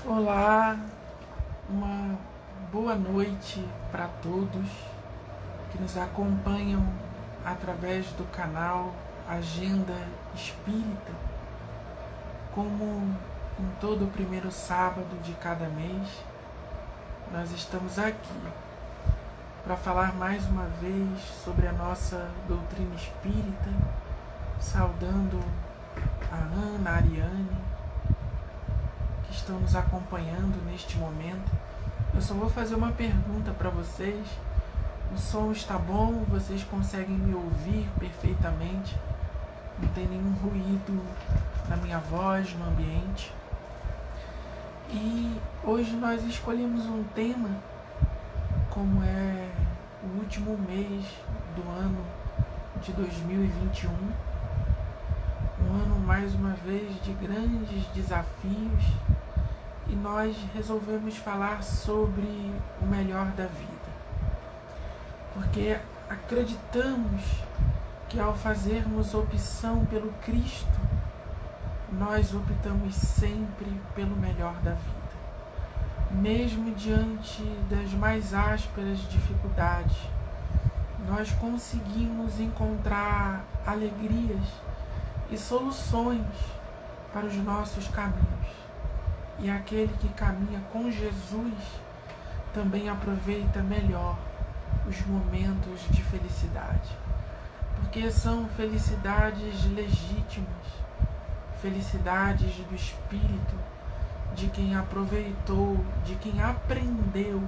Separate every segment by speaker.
Speaker 1: Olá, uma boa noite para todos que nos acompanham através do canal Agenda Espírita. Como em todo o primeiro sábado de cada mês, nós estamos aqui para falar mais uma vez sobre a nossa doutrina espírita, saudando a Ana, a Ariane, que estão nos acompanhando neste momento. Eu só vou fazer uma pergunta para vocês. O som está bom? Vocês conseguem me ouvir perfeitamente? Não tem nenhum ruído na minha voz, no ambiente? E hoje nós escolhemos um tema, como é o último mês do ano de 2021, um ano mais uma vez de grandes desafios, e nós resolvemos falar sobre o melhor da vida, porque acreditamos que ao fazermos opção pelo Cristo, nós optamos sempre pelo melhor da vida. Mesmo diante das mais ásperas dificuldades, nós conseguimos encontrar alegrias e soluções para os nossos caminhos. E aquele que caminha com Jesus também aproveita melhor os momentos de felicidade, porque são felicidades legítimas, felicidades do espírito, de quem aproveitou, de quem aprendeu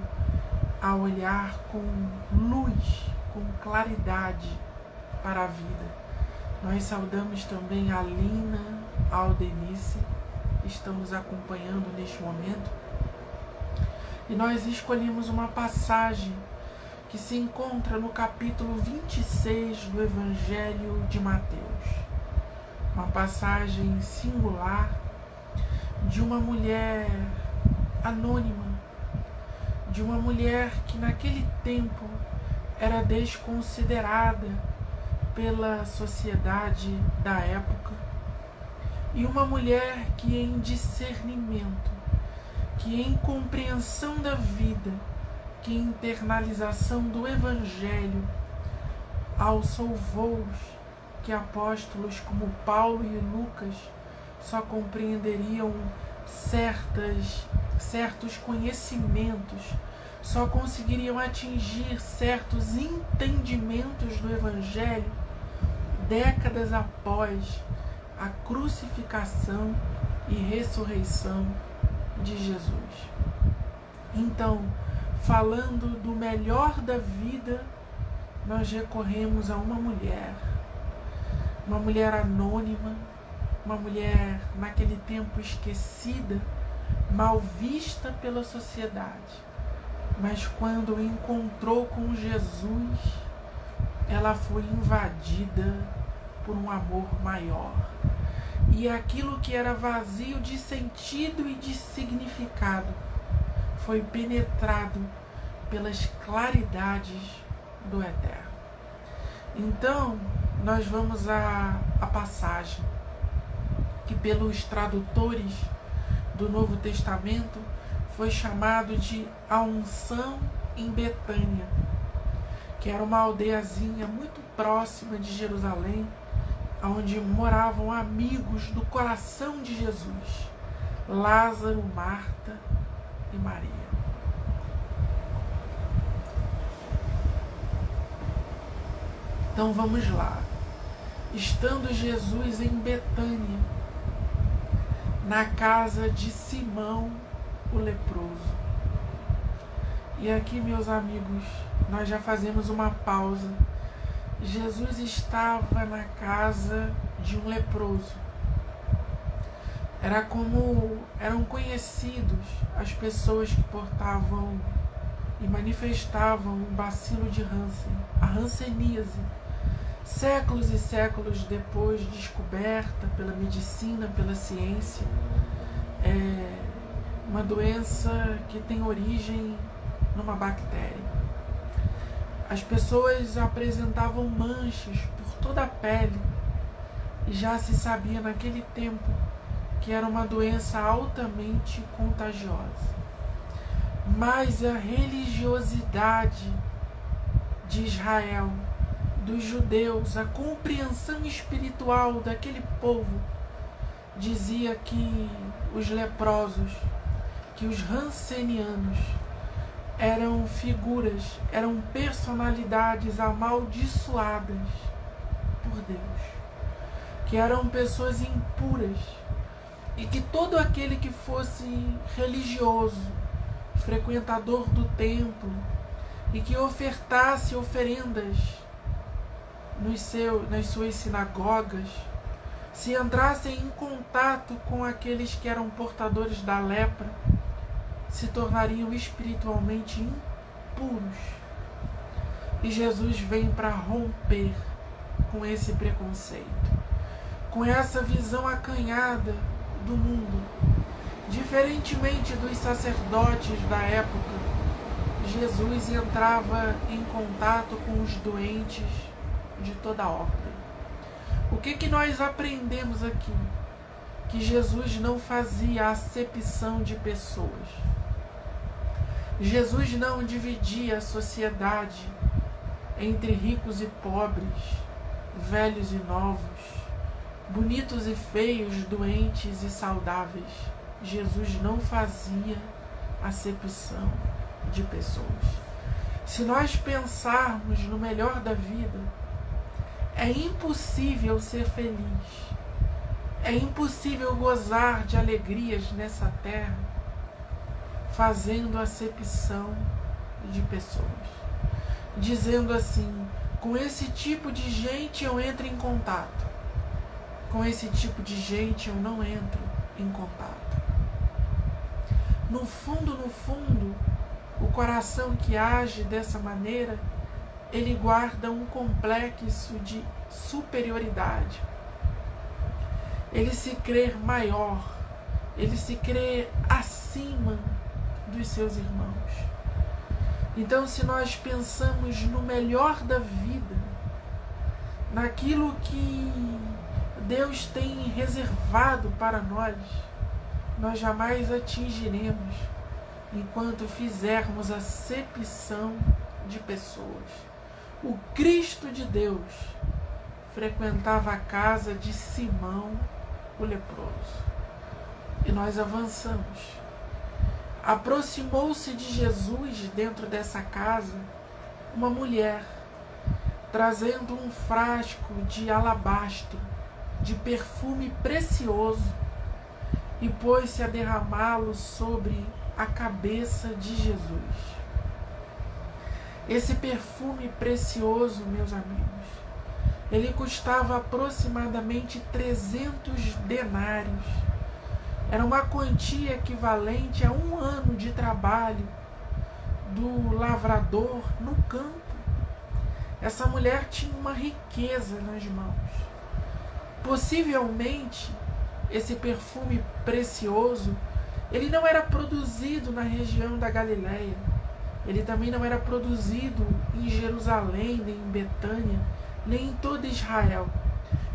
Speaker 1: a olhar com luz, com claridade para a vida. Nós saudamos também a Lina, a Aldenice, que estão nos acompanhando neste momento. E nós escolhemos uma passagem que se encontra no capítulo 26 do Evangelho de Mateus. Uma passagem singular de uma mulher anônima, de uma mulher que naquele tempo era desconsiderada pela sociedade da época, e uma mulher que em discernimento, que em compreensão da vida, que em internalização do Evangelho, alçou voos que apóstolos como Paulo e Lucas só compreenderiam certos conhecimentos, só conseguiriam atingir certos entendimentos do Evangelho décadas após a crucificação e ressurreição de Jesus. Então, falando do melhor da vida, nós recorremos a uma mulher anônima, uma mulher naquele tempo esquecida, mal vista pela sociedade, mas quando encontrou com Jesus, ela foi invadida por um amor maior. E aquilo que era vazio de sentido e de significado foi penetrado pelas claridades do Eterno. Então, nós vamos à passagem que pelos tradutores do Novo Testamento foi chamado de a unção em Betânia, que era uma aldeiazinha muito próxima de Jerusalém, onde moravam amigos do coração de Jesus, Lázaro, Marta e Maria. Então vamos lá. Estando Jesus em Betânia, na casa de Simão, o leproso. E aqui, meus amigos, nós já fazemos uma pausa. Jesus estava na casa de um leproso. Eram conhecidos as pessoas que portavam e manifestavam um bacilo de Hansen, a hanseníase. Séculos e séculos depois, descoberta pela medicina, pela ciência, uma doença que tem origem numa bactéria. As pessoas apresentavam manchas por toda a pele, e já se sabia naquele tempo que era uma doença altamente contagiosa. Mas a religiosidade de Israel, dos judeus, a compreensão espiritual daquele povo, dizia que os leprosos, que os rancenianos, eram figuras, eram personalidades amaldiçoadas por Deus, que eram pessoas impuras, e que todo aquele que fosse religioso, frequentador do templo, e que ofertasse oferendas nas suas sinagogas, se entrassem em contato com aqueles que eram portadores da lepra, se tornariam espiritualmente impuros. E Jesus vem para romper com esse preconceito, com essa visão acanhada do mundo. Diferentemente dos sacerdotes da época, Jesus entrava em contato com os doentes de toda a ordem. O que nós aprendemos aqui? Que Jesus não fazia acepção de pessoas. Jesus não dividia a sociedade entre ricos e pobres, velhos e novos, bonitos e feios, doentes e saudáveis. Jesus não fazia acepção de pessoas. Se nós pensarmos no melhor da vida, é impossível ser feliz, é impossível gozar de alegrias nessa terra fazendo acepção de pessoas, dizendo assim: com esse tipo de gente eu entro em contato, com esse tipo de gente eu não entro em contato. No fundo, o coração que age dessa maneira, ele guarda um complexo de superioridade. Ele se crê maior, ele se crê acima dos seus irmãos. Então, se nós pensamos no melhor da vida, naquilo que Deus tem reservado para nós jamais atingiremos enquanto fizermos acepção de pessoas. O Cristo de Deus frequentava a casa de Simão, o leproso. E nós avançamos. Aproximou-se de Jesus dentro dessa casa uma mulher, trazendo um frasco de alabastro, de perfume precioso, e pôs-se a derramá-lo sobre a cabeça de Jesus. Esse perfume precioso, meus amigos, ele custava aproximadamente 300 denários. Era uma quantia equivalente a 1 ano de trabalho do lavrador no campo. Essa mulher tinha uma riqueza nas mãos. Possivelmente, esse perfume precioso, ele não era produzido na região da Galileia. Ele também não era produzido em Jerusalém, nem em Betânia, nem em todo Israel.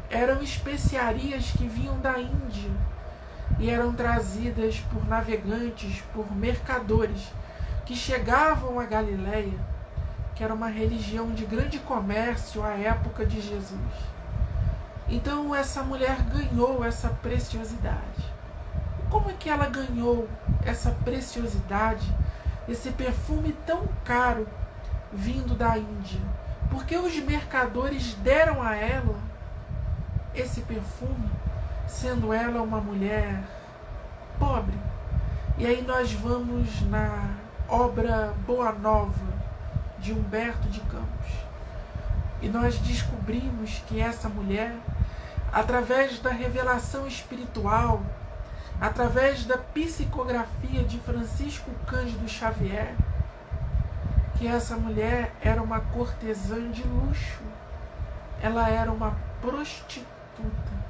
Speaker 1: Eram especiarias que vinham da Índia e eram trazidas por navegantes, por mercadores que chegavam à Galileia, que era uma religião de grande comércio à época de Jesus. Então essa mulher ganhou essa preciosidade. Como é que ela ganhou essa preciosidade, esse perfume tão caro vindo da Índia? Porque os mercadores deram a ela esse perfume, sendo ela uma mulher pobre. E aí nós vamos na obra Boa Nova de Humberto de Campos. E nós descobrimos que essa mulher, através da revelação espiritual, através da psicografia de Francisco Cândido Xavier, que essa mulher era uma cortesã de luxo, ela era uma prostituta.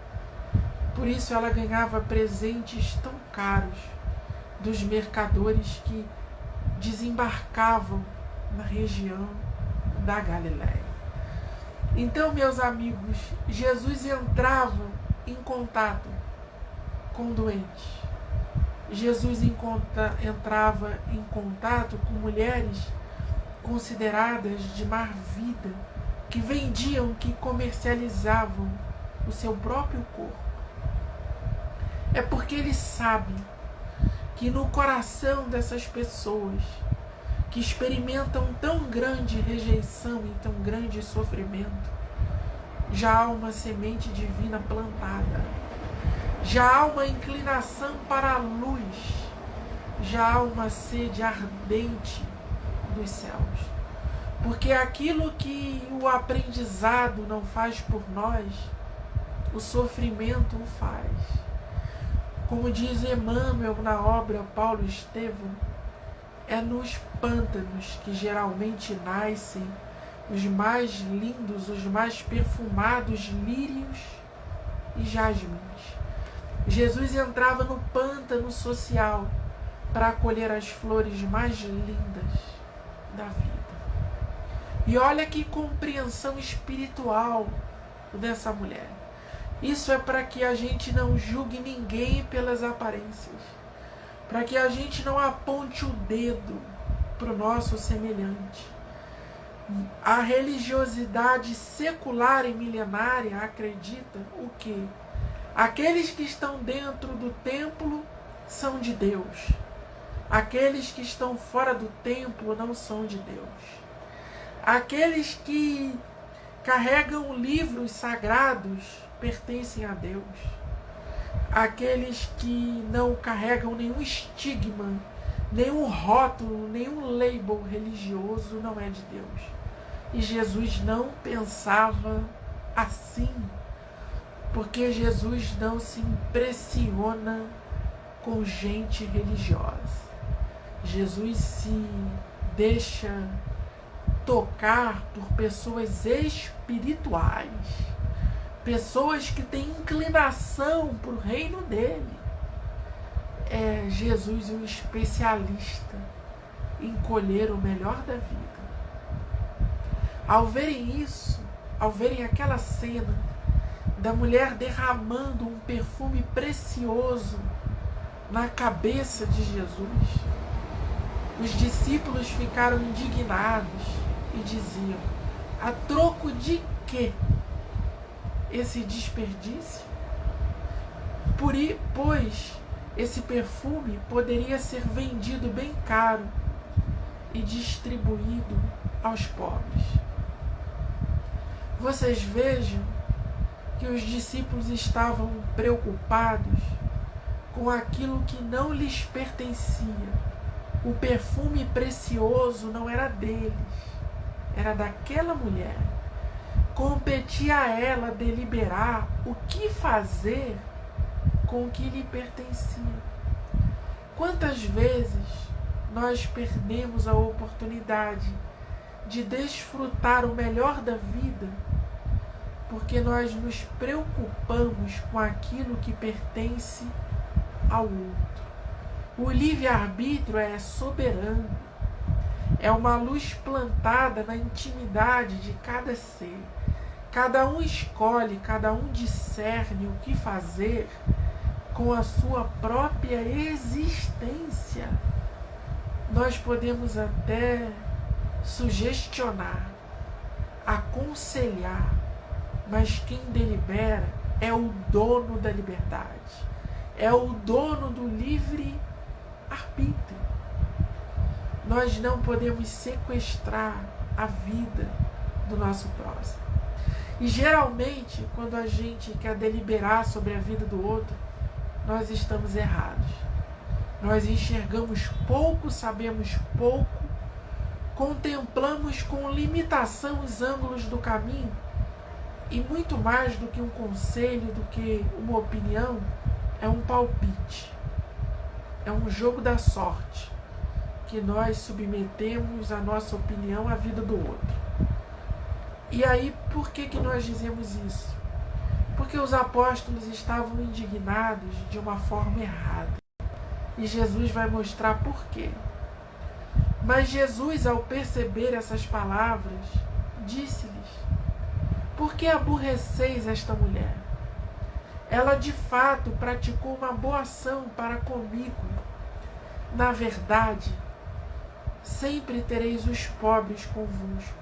Speaker 1: Por isso ela ganhava presentes tão caros dos mercadores que desembarcavam na região da Galileia. Então, meus amigos, Jesus entrava em contato com doentes. Jesus entrava em contato com mulheres consideradas de má vida, que vendiam, que comercializavam o seu próprio corpo. É porque ele sabe que no coração dessas pessoas que experimentam tão grande rejeição e tão grande sofrimento, já há uma semente divina plantada, já há uma inclinação para a luz, já há uma sede ardente dos céus. Porque aquilo que o aprendizado não faz por nós, o sofrimento o faz. Como diz Emmanuel na obra Paulo Estevam, é nos pântanos que geralmente nascem os mais lindos, os mais perfumados lírios e jasmins. Jesus entrava no pântano social para colher as flores mais lindas da vida. E olha que compreensão espiritual dessa mulher. Isso é para que a gente não julgue ninguém pelas aparências, para que a gente não aponte o dedo para o nosso semelhante. A religiosidade secular e milenária acredita o quê? Aqueles que estão dentro do templo são de Deus. Aqueles que estão fora do templo não são de Deus. Aqueles que carregam livros sagrados pertencem a Deus. Aqueles que não carregam nenhum estigma, nenhum rótulo, nenhum label religioso não é de Deus. E Jesus não pensava assim, porque Jesus não se impressiona com gente religiosa. Jesus se deixa tocar por pessoas espirituais, pessoas que têm inclinação para o reino dele. É Jesus um especialista em colher o melhor da vida. Ao verem isso, ao verem aquela cena da mulher derramando um perfume precioso na cabeça de Jesus, os discípulos ficaram indignados e diziam: a troco de quê esse desperdício? Pois esse perfume poderia ser vendido bem caro e distribuído aos pobres. Vocês vejam que os discípulos estavam preocupados com aquilo que não lhes pertencia. O perfume precioso não era deles, era daquela mulher. Competia a ela deliberar o que fazer com o que lhe pertencia. Quantas vezes nós perdemos a oportunidade de desfrutar o melhor da vida porque nós nos preocupamos com aquilo que pertence ao outro. O livre-arbítrio é soberano, é uma luz plantada na intimidade de cada ser. Cada um escolhe, cada um discerne o que fazer com a sua própria existência. Nós podemos até sugestionar, aconselhar, mas quem delibera é o dono da liberdade, é o dono do livre-arbítrio. Nós não podemos sequestrar a vida do nosso próximo. E geralmente, quando a gente quer deliberar sobre a vida do outro, nós estamos errados. Nós enxergamos pouco, sabemos pouco, contemplamos com limitação os ângulos do caminho, e muito mais do que um conselho, do que uma opinião, é um palpite. É um jogo da sorte, que nós submetemos a nossa opinião à vida do outro. E aí, por que nós dizemos isso? Porque os apóstolos estavam indignados de uma forma errada. E Jesus vai mostrar por quê. Mas Jesus, ao perceber essas palavras, disse-lhes: por que aborreceis esta mulher? ela de fato praticou uma boa ação para comigo. Na verdade, sempre tereis os pobres convosco,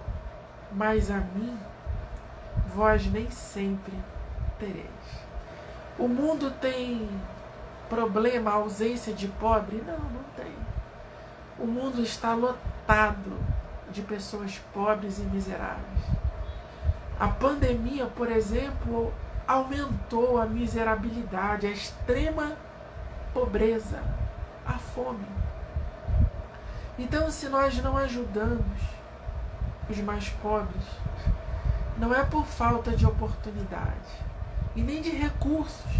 Speaker 1: mas a mim vós nem sempre tereis. O mundo tem problema, ausência de pobre? Não, não tem. O mundo está lotado de pessoas pobres e miseráveis. A pandemia, por exemplo, aumentou a miserabilidade, a extrema pobreza, a fome. Então, se nós não ajudamos os mais pobres, não é por falta de oportunidade e nem de recursos,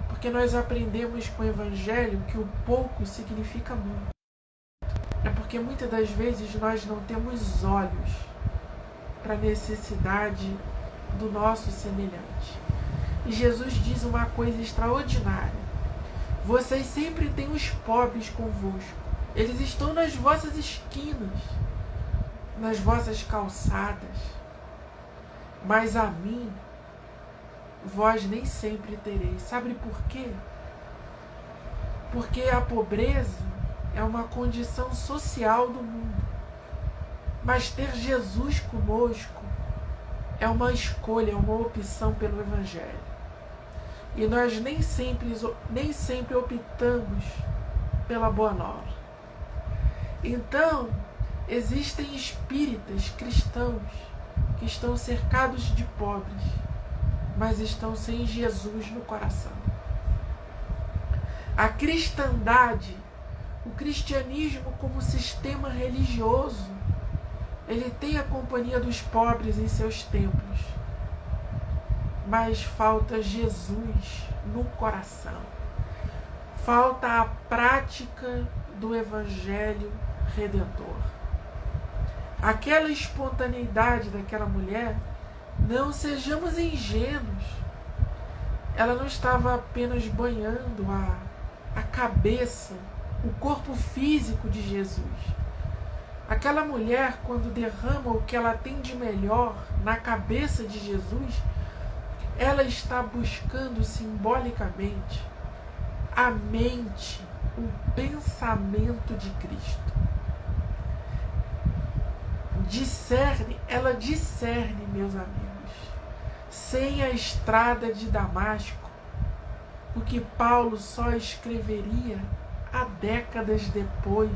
Speaker 1: porque nós aprendemos com o Evangelho que o pouco significa muito. É porque muitas das vezes nós não temos olhos para a necessidade do nosso semelhante. E Jesus diz uma coisa extraordinária: vocês sempre têm os pobres convosco. Eles estão nas vossas esquinas, nas vossas calçadas. Mas a mim, vós nem sempre tereis. Sabe por quê? Porque a pobreza é uma condição social do mundo. Mas ter Jesus conosco é uma escolha, é uma opção pelo Evangelho. E nós nem sempre optamos pela Boa Nova. Então, existem espíritas cristãos que estão cercados de pobres, mas estão sem Jesus no coração. A cristandade, o cristianismo como sistema religioso, ele tem a companhia dos pobres em seus templos, mas falta Jesus no coração. Falta a prática do Evangelho Redentor. Aquela espontaneidade daquela mulher, não sejamos ingênuos. Ela não estava apenas banhando a cabeça, o corpo físico de Jesus. Aquela mulher, quando derrama o que ela tem de melhor na cabeça de Jesus, ela está buscando simbolicamente a mente, o pensamento de Cristo. Ela discerne, meus amigos, sem a estrada de Damasco, o que Paulo só escreveria há décadas depois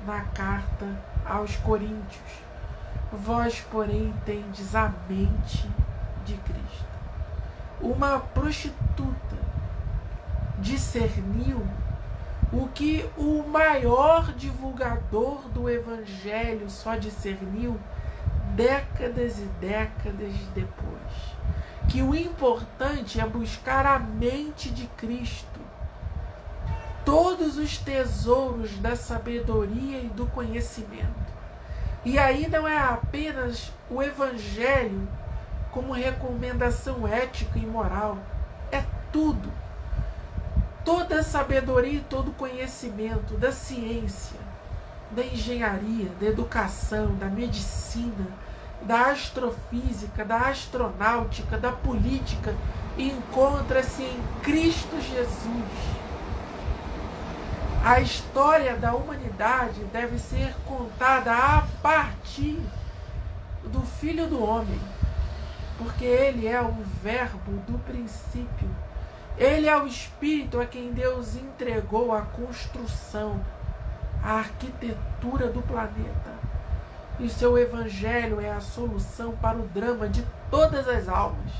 Speaker 1: na carta aos Coríntios. Vós, porém, tendes a mente de Cristo. Uma prostituta discerniu o que o maior divulgador do Evangelho só discerniu décadas e décadas depois. Que o importante é buscar a mente de Cristo. Todos os tesouros da sabedoria e do conhecimento. E aí não é apenas o Evangelho como recomendação ética e moral. É tudo. Toda a sabedoria e todo o conhecimento da ciência, da engenharia, da educação, da medicina, da astrofísica, da astronáutica, da política, encontra-se em Cristo Jesus. A história da humanidade deve ser contada a partir do Filho do Homem, porque ele é o verbo do princípio. Ele é o Espírito a quem Deus entregou a construção, a arquitetura do planeta. E o seu Evangelho é a solução para o drama de todas as almas.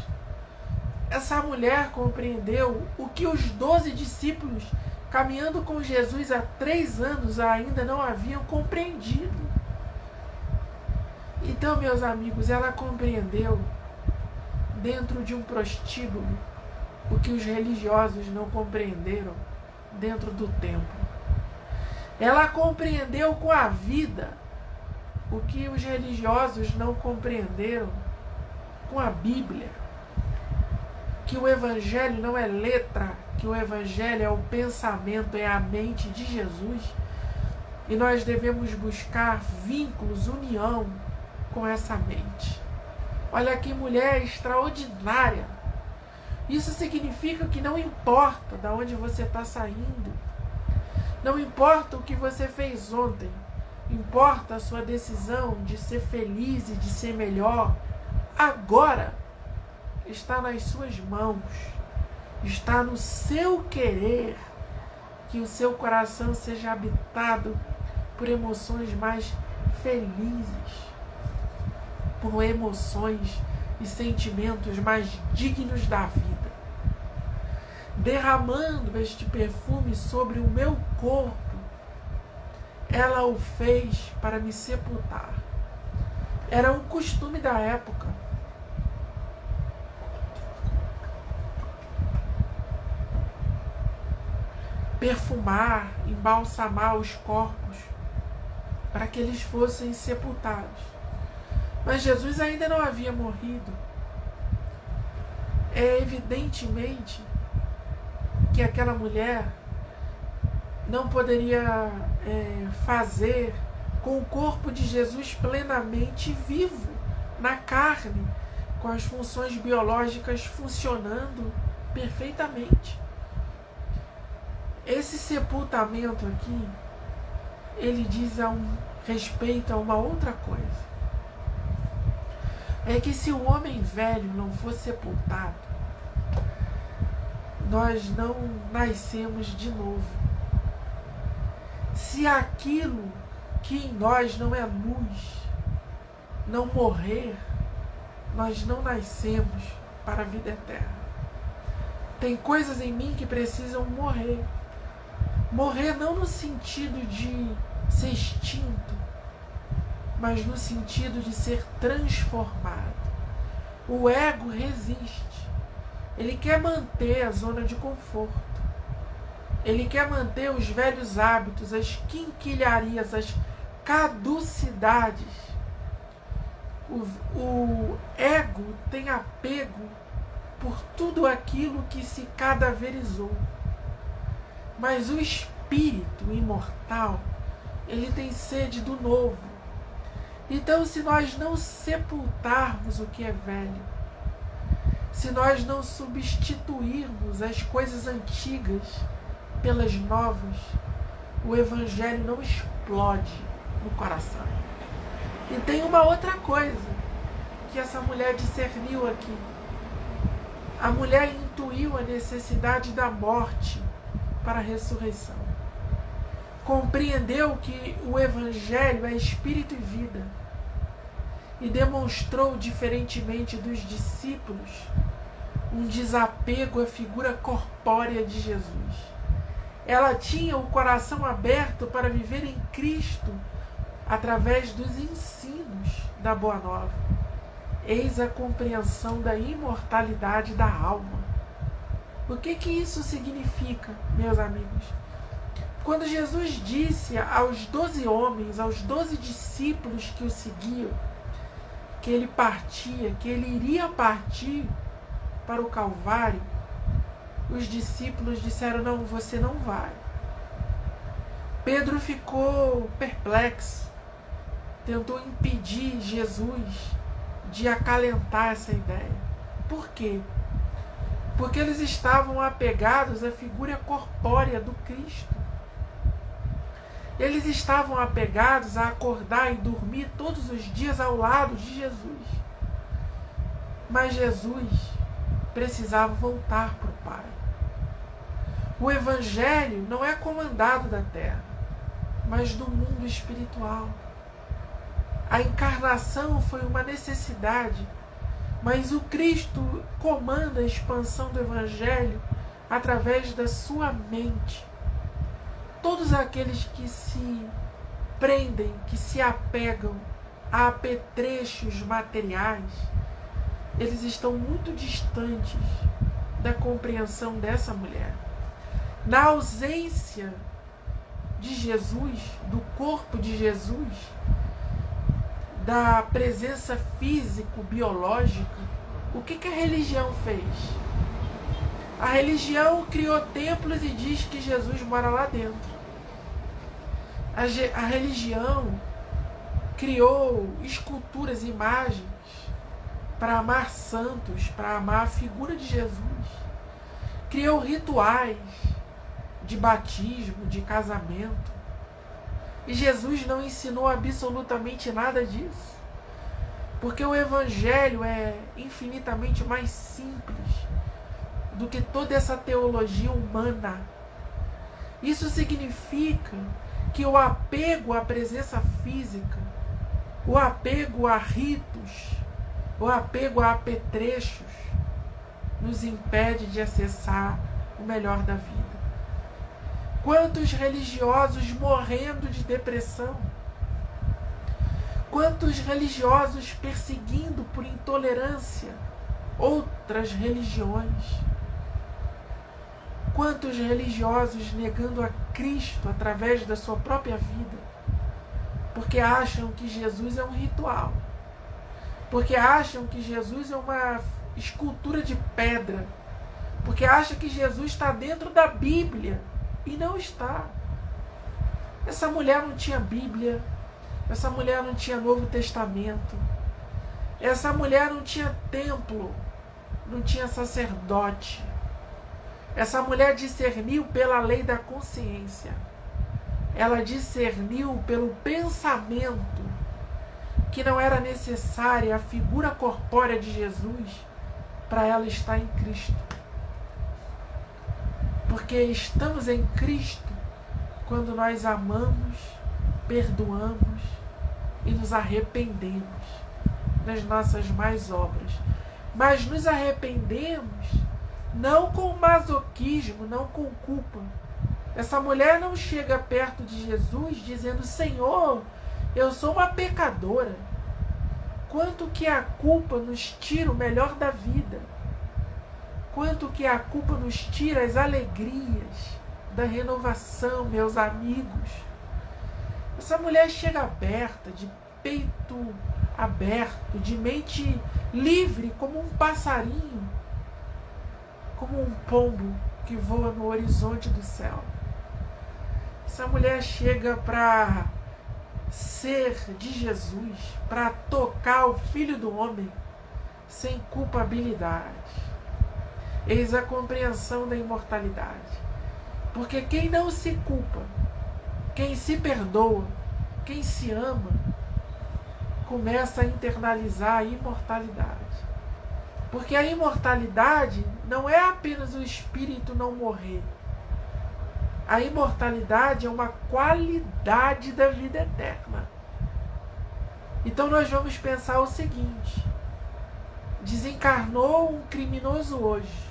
Speaker 1: Essa mulher compreendeu o que os 12 discípulos, caminhando com Jesus há 3 anos, ainda não haviam compreendido. Então, meus amigos, ela compreendeu, dentro de um prostíbulo, o que os religiosos não compreenderam dentro do templo. Ela compreendeu com a vida o que os religiosos não compreenderam com a Bíblia. Que o Evangelho não é letra, que o Evangelho é o pensamento, é a mente de Jesus. E nós devemos buscar vínculos, união com essa mente. Olha que mulher extraordinária. Isso significa que não importa de onde você está saindo, não importa o que você fez ontem, importa a sua decisão de ser feliz e de ser melhor. Agora está nas suas mãos, está no seu querer que o seu coração seja habitado por emoções mais felizes, por emoções e sentimentos mais dignos da vida. Derramando este perfume sobre o meu corpo, ela o fez para me sepultar. Era um costume da época. Perfumar, embalsamar os corpos para que eles fossem sepultados. Mas Jesus ainda não havia morrido. É evidentemente que aquela mulher não poderia fazer com o corpo de Jesus plenamente vivo, na carne, com as funções biológicas funcionando perfeitamente. Esse sepultamento aqui, ele diz respeito a uma outra coisa. É que se o homem velho não for sepultado, nós não nascemos de novo. Se aquilo que em nós não é luz não morrer, nós não nascemos para a vida eterna. Tem coisas em mim que precisam morrer. Morrer não no sentido de ser extinto, mas no sentido de ser transformado. O ego resiste. Ele quer manter a zona de conforto. Ele quer manter os velhos hábitos, as quinquilharias, as caducidades. O ego tem apego por tudo aquilo que se cadaverizou. Mas o espírito imortal, ele tem sede do novo. Então, se nós não sepultarmos o que é velho, se nós não substituirmos as coisas antigas pelas novas, o Evangelho não explode no coração. E tem uma outra coisa que essa mulher discerniu aqui. A mulher intuiu a necessidade da morte para a ressurreição. Compreendeu que o Evangelho é espírito e vida. E demonstrou, diferentemente dos discípulos, um desapego à figura corpórea de Jesus. Ela tinha o coração aberto para viver em Cristo através dos ensinos da Boa Nova. Eis a compreensão da imortalidade da alma. O que isso significa, meus amigos? Quando Jesus disse aos 12 homens, aos 12 discípulos que o seguiam, que ele partia, que ele iria partir para o Calvário, os discípulos disseram: não, você não vai. Pedro ficou perplexo, tentou impedir Jesus de acalentar essa ideia. Por quê? Porque eles estavam apegados à figura corpórea do Cristo. Eles estavam apegados a acordar e dormir todos os dias ao lado de Jesus. Mas Jesus precisava voltar para o Pai. O Evangelho não é comandado da terra, mas do mundo espiritual. A encarnação foi uma necessidade, mas o Cristo comanda a expansão do Evangelho através da sua mente. Todos aqueles que se prendem, que se apegam a apetrechos materiais, eles estão muito distantes da compreensão dessa mulher. Na ausência de Jesus, do corpo de Jesus, da presença físico-biológica, o que a religião fez? A religião criou templos e diz que Jesus mora lá dentro. A religião criou esculturas, imagens para amar santos, para amar a figura de Jesus. Criou rituais de batismo, de casamento. E Jesus não ensinou absolutamente nada disso. Porque o Evangelho é infinitamente mais simples do que toda essa teologia humana. Isso significa que o apego à presença física, o apego a ritos, o apego a apetrechos, nos impede de acessar o melhor da vida. Quantos religiosos morrendo de depressão? Quantos religiosos perseguindo por intolerância outras religiões? Quantos religiosos negando a Cristo através da sua própria vida? Porque acham que Jesus é um ritual. Porque acham que Jesus é uma escultura de pedra. Porque acham que Jesus está dentro da Bíblia. E não está. Essa mulher não tinha Bíblia. Essa mulher não tinha Novo Testamento. Essa mulher não tinha templo. Não tinha sacerdote. Essa mulher discerniu pela lei da consciência. Ela discerniu pelo pensamento que não era necessária a figura corpórea de Jesus para ela estar em Cristo. Porque estamos em Cristo quando nós amamos, perdoamos e nos arrependemos das nossas más obras. Mas nos arrependemos não com masoquismo, não com culpa. Essa mulher não chega perto de Jesus dizendo: Senhor, eu sou uma pecadora. Quanto que a culpa nos tira o melhor da vida. Quanto que a culpa nos tira as alegrias da renovação, meus amigos. Essa mulher chega aberta, de peito aberto, de mente livre, como um passarinho, como um pombo que voa no horizonte do céu. Essa mulher chega para ser de Jesus, para tocar o Filho do Homem sem culpabilidade. Eis a compreensão da imortalidade. Porque quem não se culpa, quem se perdoa, quem se ama, começa a internalizar a imortalidade. Porque a imortalidade não é apenas o espírito não morrer. A imortalidade é uma qualidade da vida eterna. Então nós vamos pensar o seguinte: desencarnou um criminoso hoje.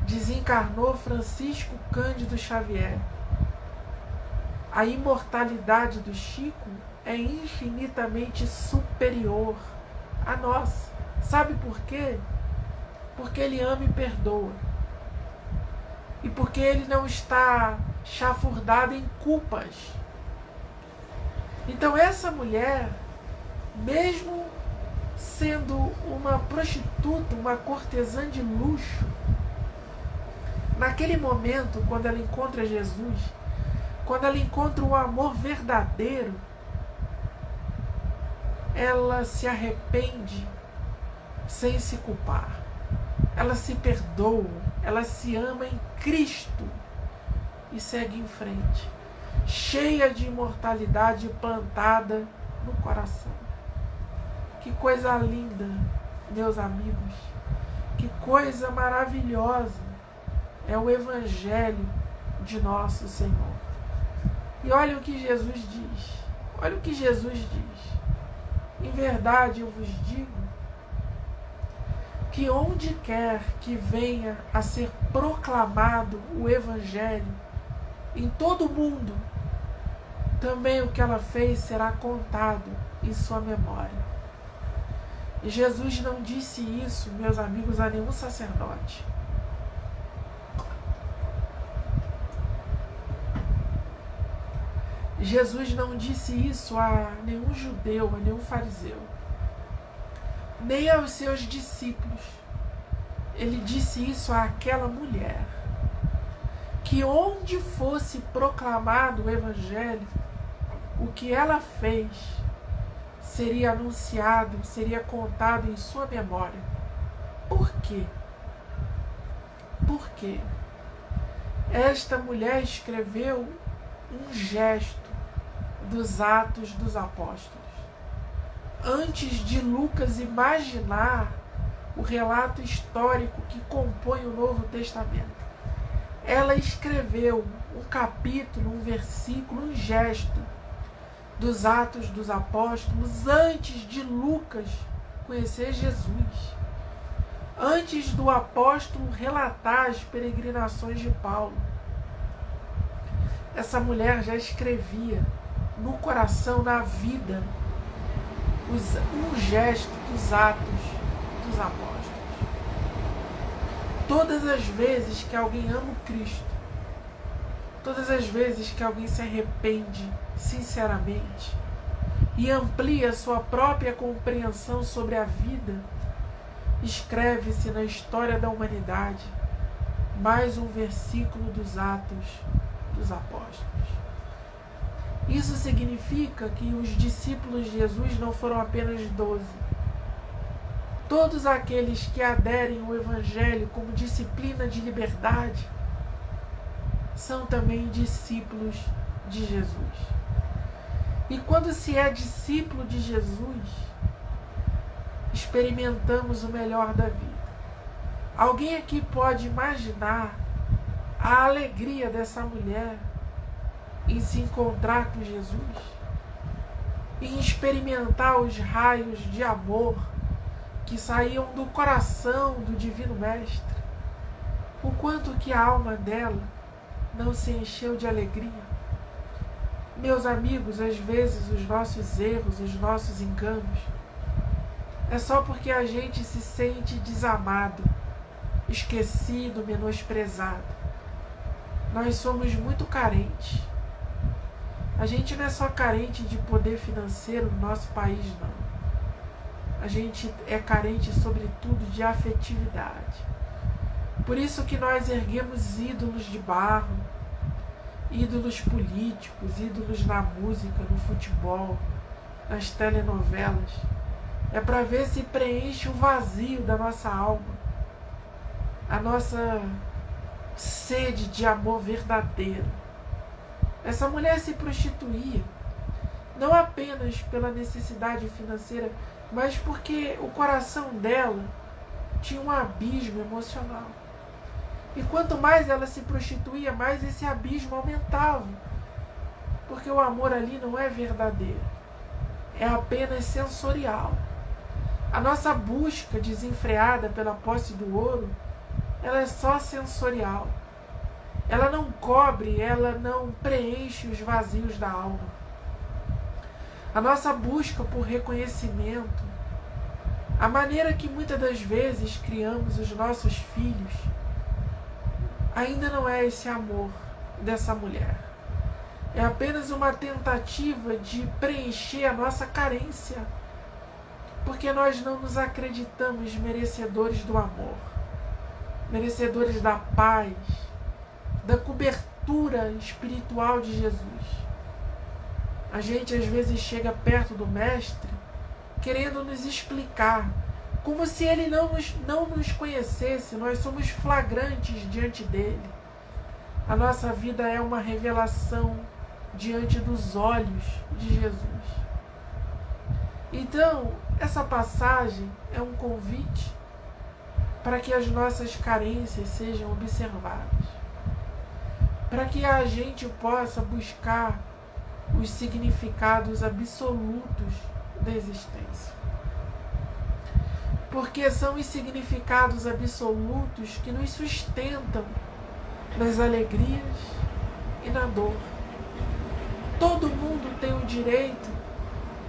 Speaker 1: Desencarnou Francisco Cândido Xavier. A imortalidade do Chico é infinitamente superior à nossa. Sabe por quê? Porque ele ama e perdoa. E porque ele não está chafurdado em culpas. Então essa mulher, mesmo sendo uma prostituta, uma cortesã de luxo, naquele momento, quando ela encontra Jesus, quando ela encontra um amor verdadeiro, ela se arrepende sem se culpar. Ela se perdoa, ela se ama em Cristo e segue em frente, cheia de imortalidade plantada no coração. Que coisa linda, meus amigos, que coisa maravilhosa é o Evangelho de nosso Senhor. E olha o que Jesus diz, olha o que Jesus diz: em verdade eu vos digo, que onde quer que venha a ser proclamado o Evangelho, em todo o mundo, também o que ela fez será contado em sua memória. E Jesus não disse isso, meus amigos, a nenhum sacerdote. Jesus não disse isso a nenhum judeu, a nenhum fariseu, nem aos seus discípulos. Ele disse isso àquela mulher, que onde fosse proclamado o Evangelho, o que ela fez seria anunciado, seria contado em sua memória. Por quê? Por quê? Esta mulher escreveu um gesto dos Atos dos Apóstolos. Antes de Lucas imaginar o relato histórico que compõe o Novo Testamento, ela escreveu um capítulo, um versículo, um gesto dos Atos dos Apóstolos antes de Lucas conhecer Jesus, antes do apóstolo relatar as peregrinações de Paulo. Essa mulher já escrevia no coração, na vida, um gesto dos Atos dos Apóstolos. Todas as vezes que alguém ama o Cristo, todas as vezes que alguém se arrepende sinceramente e amplia sua própria compreensão sobre a vida, escreve-se na história da humanidade mais um versículo dos Atos dos Apóstolos. Isso significa que os discípulos de Jesus não foram apenas 12. Todos aqueles que aderem ao Evangelho como disciplina de liberdade são também discípulos de Jesus. E quando se é discípulo de Jesus, experimentamos o melhor da vida. Alguém aqui pode imaginar a alegria dessa mulher em se encontrar com Jesus, em experimentar os raios de amor que saíam do coração do Divino Mestre? O quanto que a alma dela não se encheu de alegria? Meus amigos, às vezes os nossos erros, os nossos enganos, é só porque a gente se sente desamado, esquecido, menosprezado. Nós somos muito carentes. A gente não é só carente de poder financeiro no nosso país, não. A gente é carente, sobretudo, de afetividade. Por isso que nós erguemos ídolos de barro, ídolos políticos, ídolos na música, no futebol, nas telenovelas. É para ver se preenche o vazio da nossa alma, a nossa sede de amor verdadeiro. Essa mulher se prostituía, não apenas pela necessidade financeira, mas porque o coração dela tinha um abismo emocional. E quanto mais ela se prostituía, mais esse abismo aumentava. Porque o amor ali não é verdadeiro, é apenas sensorial. A nossa busca desenfreada pela posse do ouro, ela é só sensorial. Ela não cobre, ela não preenche os vazios da alma. A nossa busca por reconhecimento, a maneira que muitas das vezes criamos os nossos filhos, ainda não é esse amor dessa mulher. É apenas uma tentativa de preencher a nossa carência, porque nós não nos acreditamos merecedores do amor, merecedores da paz, da cobertura espiritual de Jesus. A gente às vezes chega perto do Mestre querendo nos explicar, como se ele não nos conhecesse. Nós somos flagrantes diante dele. A nossa vida é uma revelação diante dos olhos de Jesus. Então, essa passagem é um convite para que as nossas carências sejam observadas, para que a gente possa buscar os significados absolutos da existência. Porque são os significados absolutos que nos sustentam nas alegrias e na dor. Todo mundo tem o direito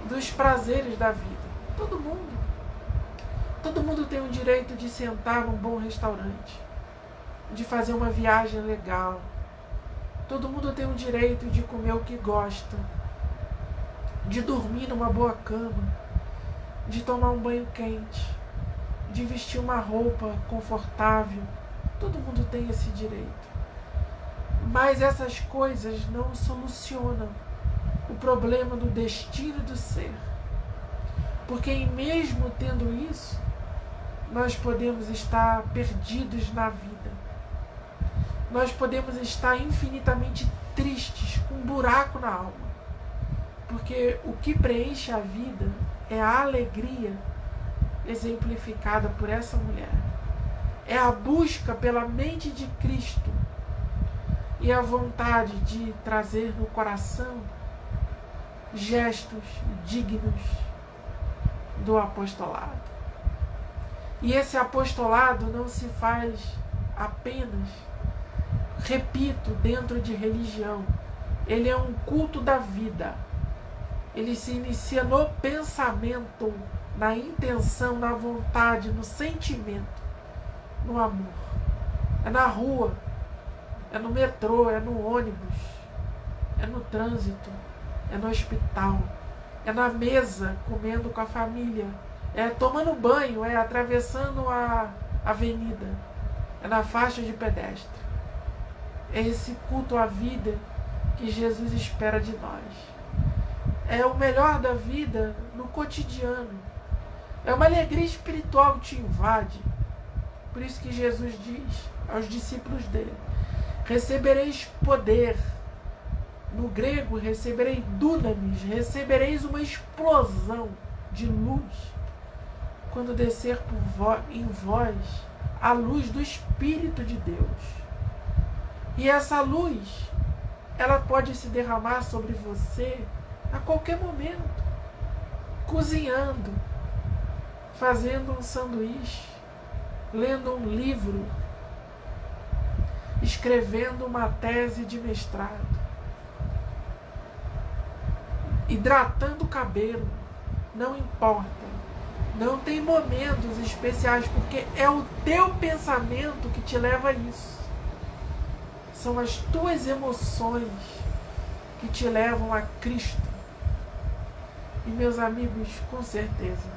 Speaker 1: dos prazeres da vida. Todo mundo. Todo mundo tem o direito de sentar num bom restaurante, de fazer uma viagem legal. Todo mundo tem o direito de comer o que gosta, de dormir numa boa cama, de tomar um banho quente, de vestir uma roupa confortável. Todo mundo tem esse direito. Mas essas coisas não solucionam o problema do destino do ser. Porque mesmo tendo isso, nós podemos estar perdidos na vida. Nós podemos estar infinitamente tristes, com um buraco na alma. Porque o que preenche a vida é a alegria exemplificada por essa mulher. É a busca pela mente de Cristo e a vontade de trazer no coração gestos dignos do apostolado. E esse apostolado não se faz apenas, repito, dentro de religião. Ele é um culto da vida. Ele se inicia no pensamento, na intenção, na vontade, no sentimento, no amor. É na rua, é no metrô, é no ônibus, é no trânsito, é no hospital, é na mesa comendo com a família, é tomando banho, é atravessando a avenida, é na faixa de pedestre. É esse culto à vida que Jesus espera de nós. É o melhor da vida no cotidiano. É uma alegria espiritual que te invade. Por isso que Jesus diz aos discípulos dele: recebereis poder. No grego, recebereis dunamis, recebereis uma explosão de luz quando descer em vós a luz do Espírito de Deus. E essa luz, ela pode se derramar sobre você a qualquer momento, cozinhando, fazendo um sanduíche, lendo um livro, escrevendo uma tese de mestrado, hidratando o cabelo, não importa. Não tem momentos especiais, porque é o teu pensamento que te leva a isso. São as tuas emoções que te levam a Cristo. E, meus amigos, com certeza,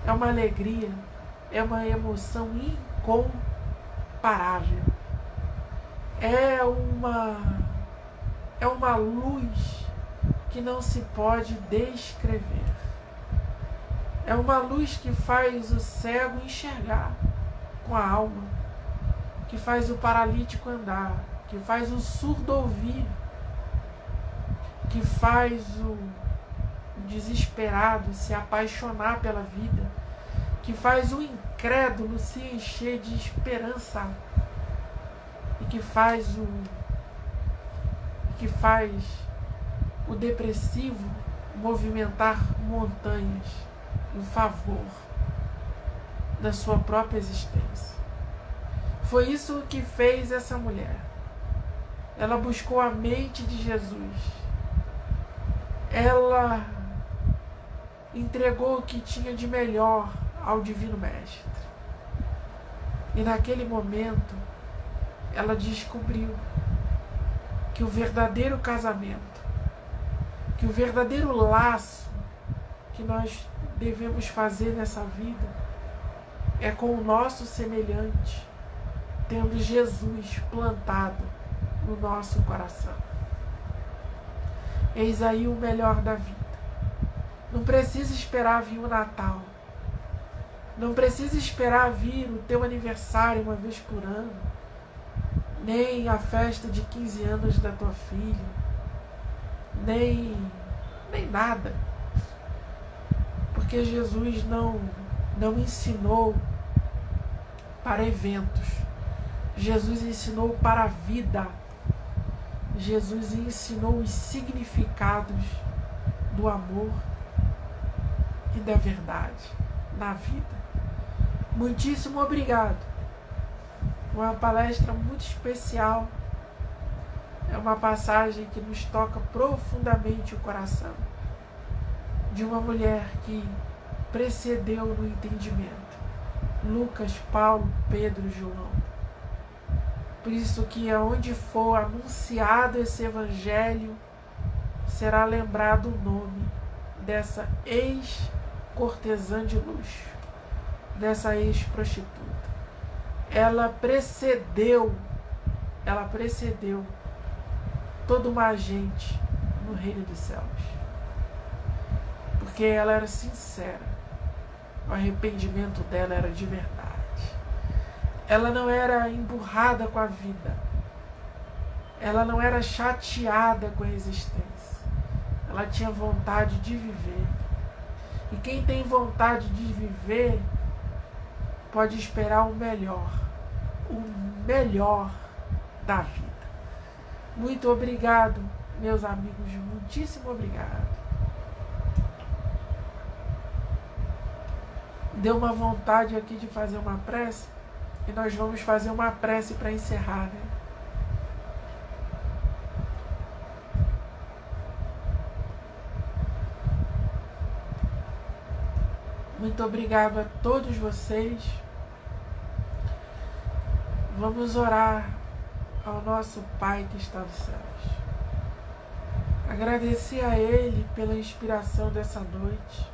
Speaker 1: é uma alegria, é uma emoção incomparável. É uma luz que não se pode descrever. É uma luz que faz o cego enxergar com a alma, que faz o paralítico andar, que faz o surdo ouvir, que faz o desesperado se apaixonar pela vida, que faz o incrédulo se encher de esperança e que faz o depressivo movimentar montanhas em favor da sua própria existência. Foi isso que fez essa mulher. Ela buscou a mente de Jesus. Ela entregou o que tinha de melhor ao Divino Mestre. E naquele momento, ela descobriu que o verdadeiro casamento, que o verdadeiro laço que nós devemos fazer nessa vida é com o nosso semelhante, tendo Jesus plantado no nosso coração. Eis aí o melhor da vida. Não precisa esperar vir o Natal. Não precisa esperar vir o teu aniversário uma vez por ano, nem a festa de 15 anos da tua filha, nem nada. Porque Jesus não ensinou para eventos. Jesus ensinou para a vida. Jesus ensinou os significados do amor e da verdade na vida. Muitíssimo obrigado. Uma palestra muito especial. É uma passagem que nos toca profundamente o coração. De uma mulher que precedeu no entendimento. Lucas, Paulo, Pedro, João. Por isso que aonde for anunciado esse evangelho, será lembrado o nome dessa ex-cortesã de luxo, dessa ex-prostituta. Ela precedeu toda uma gente no reino dos céus. porque ela era sincera. O arrependimento dela era de verdade. Ela não era emburrada com a vida. Ela não era chateada com a existência. Ela tinha vontade de viver. E quem tem vontade de viver pode esperar o melhor da vida. Muito obrigado, meus amigos, muitíssimo obrigado. Deu uma vontade aqui de fazer uma prece, e nós vamos fazer uma prece para encerrar, né? Muito obrigado a todos vocês. Vamos orar ao nosso Pai que está nos céus. Agradecer a Ele pela inspiração dessa noite,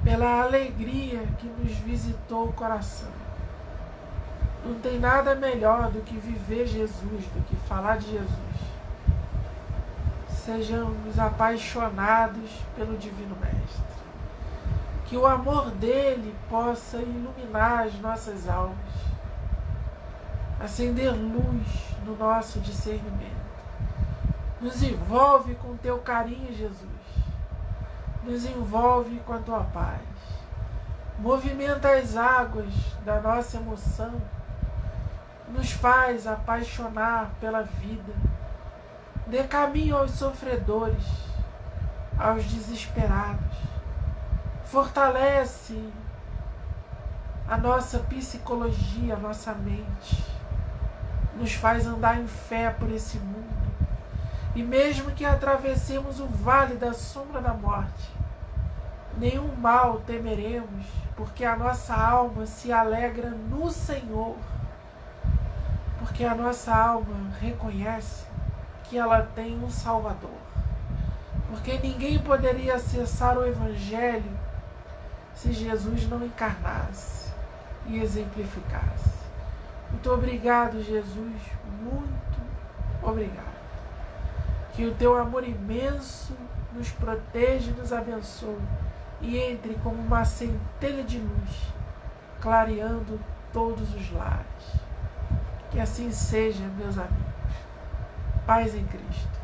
Speaker 1: pela alegria que nos visitou o coração. Não tem nada melhor do que viver Jesus, do que falar de Jesus. Sejamos apaixonados pelo Divino Mestre. Que o amor dele possa iluminar as nossas almas, acender luz no nosso discernimento. Nos envolve com teu carinho, Jesus. Nos envolve com a tua paz. Movimenta as águas da nossa emoção. Nos faz apaixonar pela vida. Dê caminho aos sofredores, aos desesperados. Fortalece a nossa psicologia, a nossa mente. Nos faz andar em fé por esse mundo. E mesmo que atravessemos o vale da sombra da morte, nenhum mal temeremos, porque a nossa alma se alegra no Senhor. Porque a nossa alma reconhece que ela tem um Salvador. Porque ninguém poderia acessar o Evangelho se Jesus não encarnasse e exemplificasse. Muito obrigado, Jesus. Muito obrigado. Que o teu amor imenso nos proteja e nos abençoe e entre como uma centelha de luz, clareando todos os lares. Que assim seja, meus amigos. Paz em Cristo.